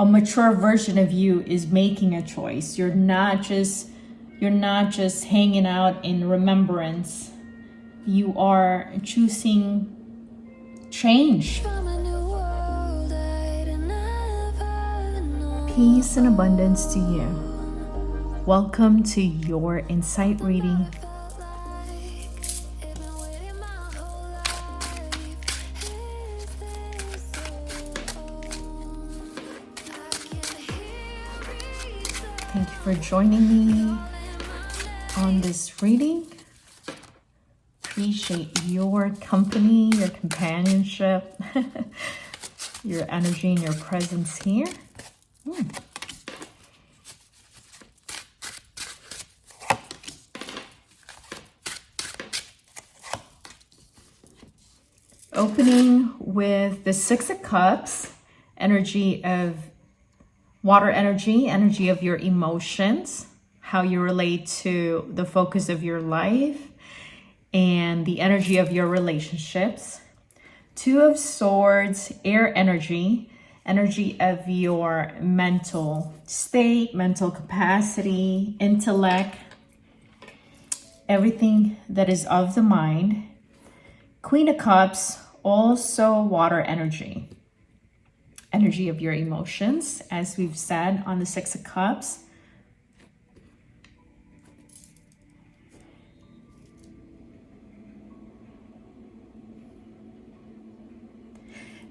a mature version of you is making a choice. You're not just hanging out in remembrance. You are choosing change. Peace and abundance to you. Welcome to your insight reading. Thank you for joining me on this reading. Appreciate your company, your companionship, your energy and your presence here. Opening with the Six of Cups, energy of water energy of your emotions, how you relate to the focus of your life, and the energy of your relationships. Two of Swords, air energy of your mental state, mental capacity, intellect, everything that is of the mind. Queen of Cups, also water energy of your emotions, as we've said on the Six of Cups.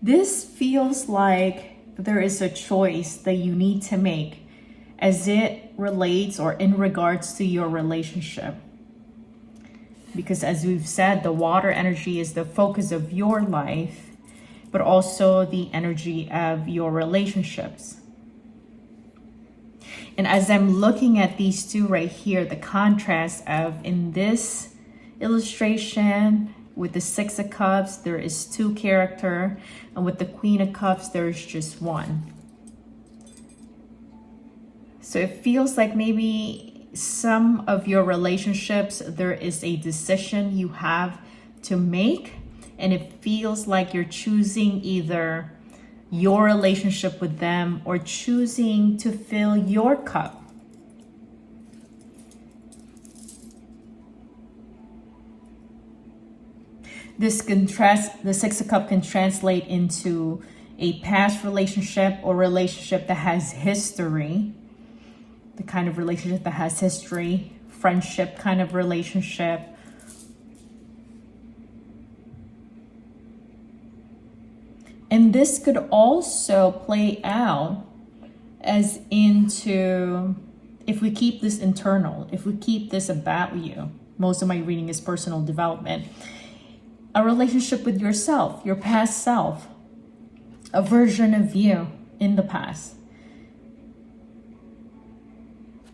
This feels like there is a choice that you need to make as it relates or in regards to your relationship. Because as we've said, the water energy is the focus of your life, but also the energy of your relationships. And as I'm looking at these two right here, the contrast of, in this illustration with the Six of Cups, there is two characters, and with the Queen of Cups, there's just one. So it feels like maybe some of your relationships, there is a decision you have to make, and it feels like you're choosing either your relationship with them or choosing to fill your cup. This contrast, the Six of Cups can translate into a past relationship or relationship that has history. The kind of relationship that has history, friendship kind of relationship. And this could also play out as into, if we keep this internal, if we keep this about you, most of my reading is personal development, a relationship with yourself, your past self, a version of you in the past.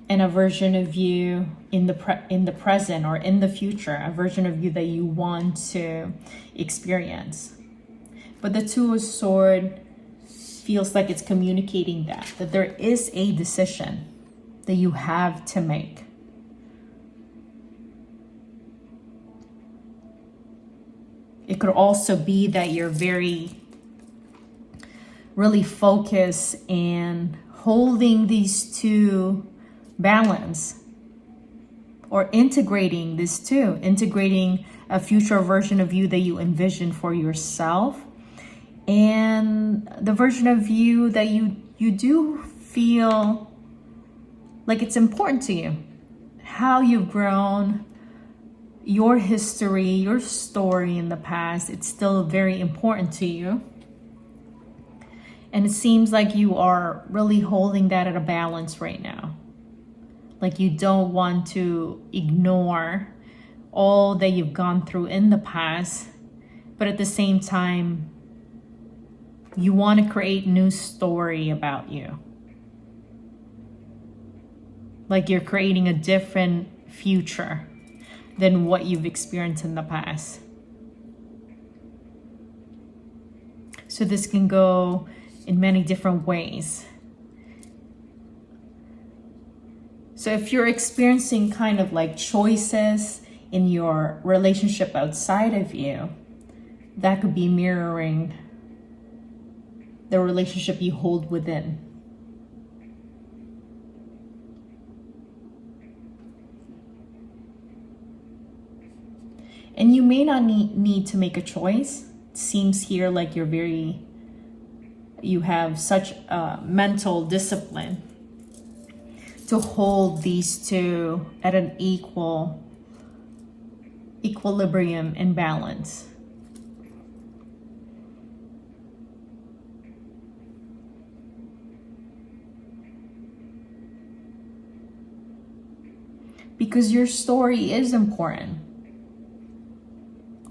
And a version of you in the present or in the future, a version of you that you want to experience. But the Two of Swords feels like it's communicating that there is a decision that you have to make. It could also be that you're really focused and holding these two balance, or integrating this two, integrating a future version of you that you envision for yourself, and the version of you that you do feel like it's important to you, how you've grown, your history, your story in the past. It's still very important to you, and it seems like you are really holding that at a balance right now. Like you don't want to ignore all that you've gone through in the past, but at the same time, you want to create a new story about you. Like you're creating a different future than what you've experienced in the past. So this can go in many different ways. So if you're experiencing kind of like choices in your relationship outside of you, that could be mirroring the relationship you hold within. And you may not need to make a choice. It seems here like you have such a mental discipline to hold these two at an equilibrium and balance. Because your story is important,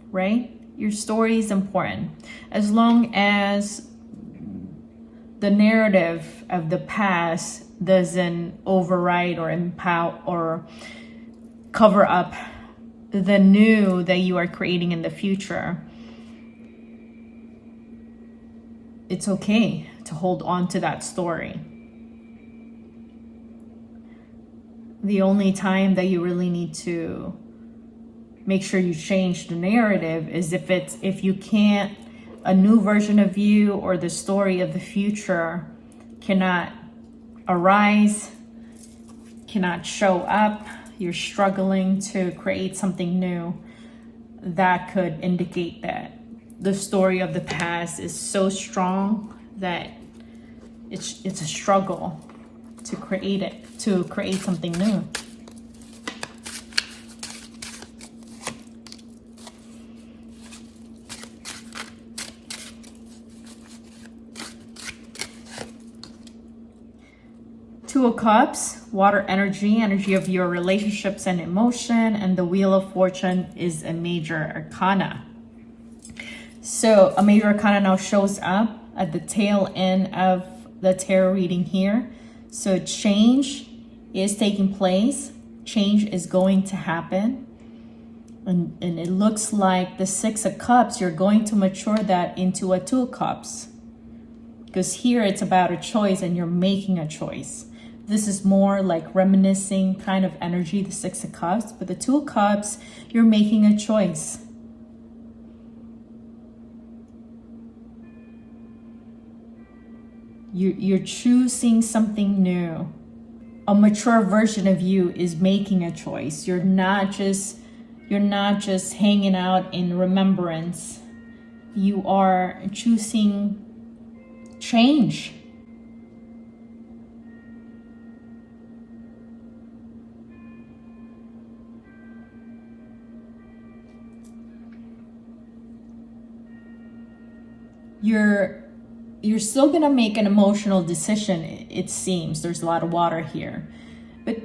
right? Your story is important. As long as the narrative of the past doesn't override or empower or cover up the new that you are creating in the future, it's okay to hold on to that story. The only time that you really need to make sure you change the narrative is if you can't, a new version of you or the story of the future cannot arise, cannot show up, you're struggling to create something new. That could indicate that the story of the past is so strong that it's a struggle to create something new. Two of Cups, water energy of your relationships and emotion, and the Wheel of Fortune is a major arcana. So a major arcana now shows up at the tail end of the tarot reading here. So change is taking place. Change is going to happen. And it looks like the Six of Cups, you're going to mature that into a Two of Cups. Because here it's about a choice and you're making a choice. This is more like reminiscing kind of energy, the Six of Cups. But the Two of Cups, you're making a choice. You're choosing something new. A mature version of you is making a choice. You're not just hanging out in remembrance. You are choosing change. You're still gonna make an emotional decision, it seems. There's a lot of water here. But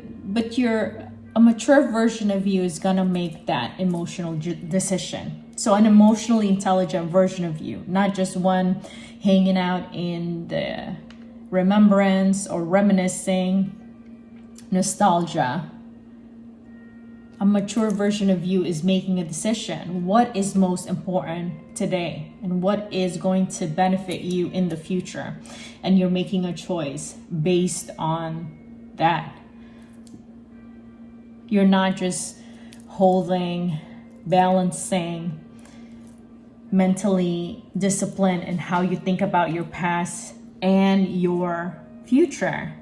a mature version of you is gonna make that emotional decision. So an emotionally intelligent version of you, not just one hanging out in the remembrance or reminiscing, nostalgia. A mature version of you is making a decision. What is most important today and what is going to benefit you in the future? And you're making a choice based on that. You're not just holding, balancing, mentally disciplined in how you think about your past and your future.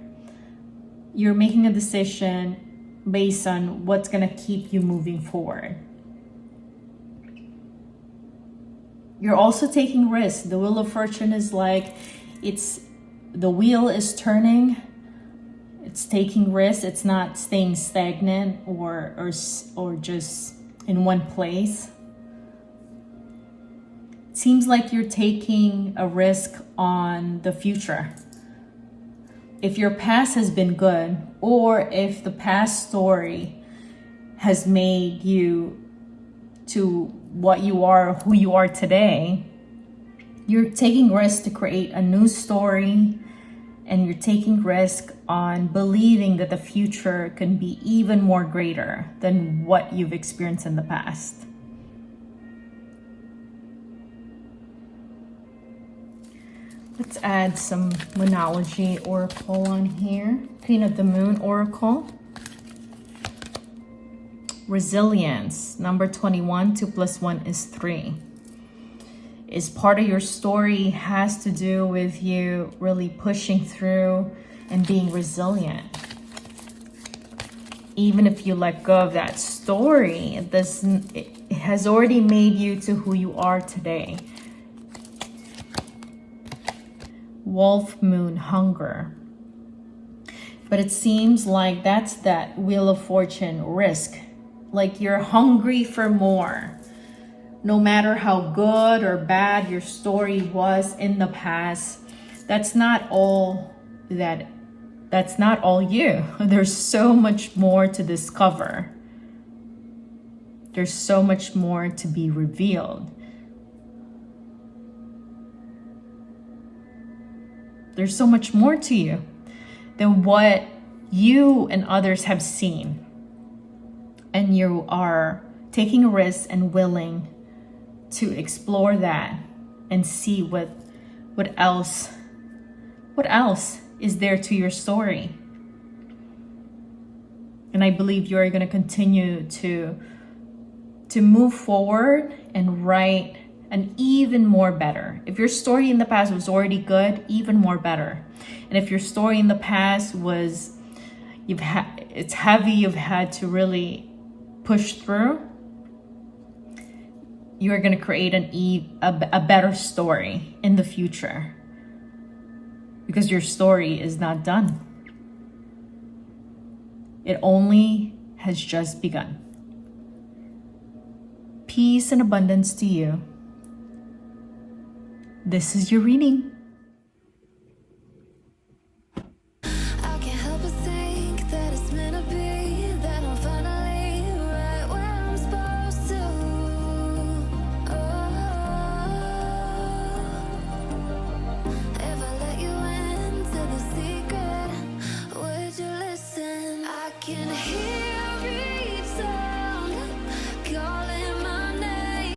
You're making a decision based on what's going to keep you moving forward. You're also taking risks. The Wheel of Fortune is like, the wheel is turning. It's taking risks. It's not staying stagnant or just in one place. It seems like you're taking a risk on the future. If your past has been good, or if the past story has made you to what you are, who you are today, you're taking risks to create a new story, and you're taking risk on believing that the future can be even more greater than what you've experienced in the past. Let's add some Moonology Oracle on here. Queen of the Moon Oracle. Resilience, number 21, 2 + 1 is 3. Is part of your story has to do with you really pushing through and being resilient. Even if you let go of that story, has already made you to who you are today. Wolf, moon, hunger. But it seems like that's that Wheel of Fortune risk. Like you're hungry for more. No matter how good or bad your story was in the past, that's not all you. There's so much more to discover. There's so much more to be revealed. There's so much more to you than what you and others have seen. And you are taking a risk and willing to explore that and see what else is there to your story. And I believe you're going to continue to move forward and write an even more better. If your story in the past was already good, even more better. And if your story in the past was it's heavy, you've had to really push through, you are going to create a better story in the future, because your story is not done. It only has just begun. Peace and abundance to you. This is your reading. I can't help but think that it's meant to be, that I'm finally right where I'm supposed to. If I let you into the secret, would you listen? I can hear